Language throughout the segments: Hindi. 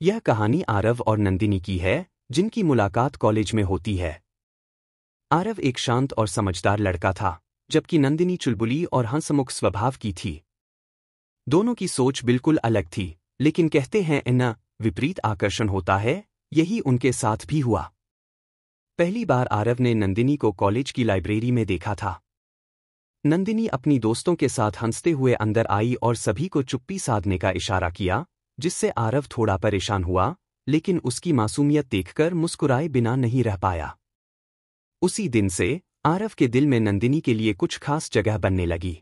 यह कहानी आरव और नंदिनी की है, जिनकी मुलाकात कॉलेज में होती है। आरव एक शांत और समझदार लड़का था, जबकि नंदिनी चुलबुली और हंसमुख स्वभाव की थी। दोनों की सोच बिल्कुल अलग थी, लेकिन कहते हैं न विपरीत आकर्षण होता है, यही उनके साथ भी हुआ। पहली बार आरव ने नंदिनी को कॉलेज की लाइब्रेरी में देखा था। नंदिनी अपनी दोस्तों के साथ हंसते हुए अंदर आई और सभी को चुप्पी साधने का इशारा किया, जिससे आरव थोड़ा परेशान हुआ, लेकिन उसकी मासूमियत देखकर मुस्कुराए बिना नहीं रह पाया। उसी दिन से आरव के दिल में नंदिनी के लिए कुछ खास जगह बनने लगी।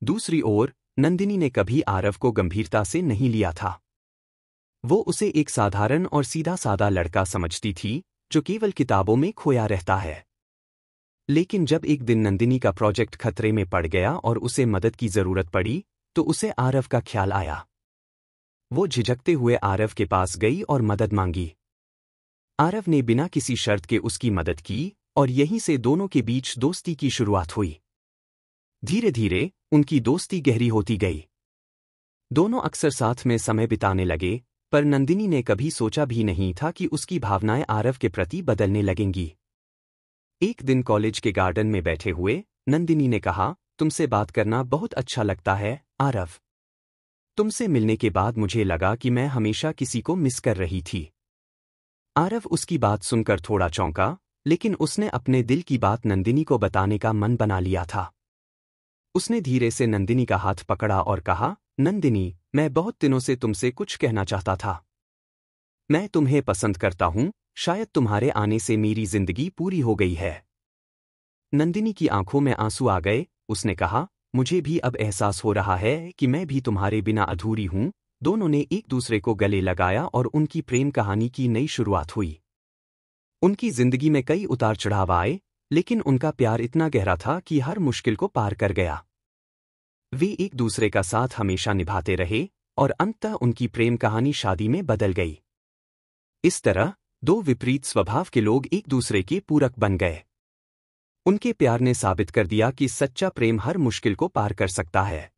दूसरी ओर नंदिनी ने कभी आरव को गंभीरता से नहीं लिया था। वो उसे एक साधारण और सीधा-सादा लड़का समझती थी, जो केवल किताबों में खोया रहता है। लेकिन जब एक दिन नंदिनी का प्रोजेक्ट खतरे में पड़ गया और उसे मदद की जरूरत पड़ी, तो उसे आरव का ख्याल आया। वो झिझकते हुए आरव के पास गई और मदद मांगी। आरव ने बिना किसी शर्त के उसकी मदद की, और यहीं से दोनों के बीच दोस्ती की शुरुआत हुई। धीरे धीरे उनकी दोस्ती गहरी होती गई। दोनों अक्सर साथ में समय बिताने लगे, पर नंदिनी ने कभी सोचा भी नहीं था कि उसकी भावनाएं आरव के प्रति बदलने लगेंगी। एक दिन कॉलेज के गार्डन में बैठे हुए नंदिनी ने कहा, तुमसे बात करना बहुत अच्छा लगता है, आरव। तुमसे मिलने के बाद मुझे लगा कि मैं हमेशा किसी को मिस कर रही थी। आरव उसकी बात सुनकर थोड़ा चौंका, लेकिन उसने अपने दिल की बात नंदिनी को बताने का मन बना लिया था। उसने धीरे से नंदिनी का हाथ पकड़ा और कहा, नंदिनी, मैं बहुत दिनों से तुमसे कुछ कहना चाहता था। मैं तुम्हें पसंद करता हूं, शायद तुम्हारे आने से मेरी जिंदगी पूरी हो गई है। नंदिनी की आंखों में आंसू आ गए। उसने कहा, मुझे भी अब एहसास हो रहा है कि मैं भी तुम्हारे बिना अधूरी हूं। दोनों ने एक दूसरे को गले लगाया और उनकी प्रेम कहानी की नई शुरुआत हुई। उनकी जिंदगी में कई उतार चढ़ाव आए, लेकिन उनका प्यार इतना गहरा था कि हर मुश्किल को पार कर गया। वे एक दूसरे का साथ हमेशा निभाते रहे, और अंततः उनकी प्रेम कहानी शादी में बदल गई। इस तरह दो विपरीत स्वभाव के लोग एक दूसरे के पूरक बन गए। उनके प्यार ने साबित कर दिया कि सच्चा प्रेम हर मुश्किल को पार कर सकता है।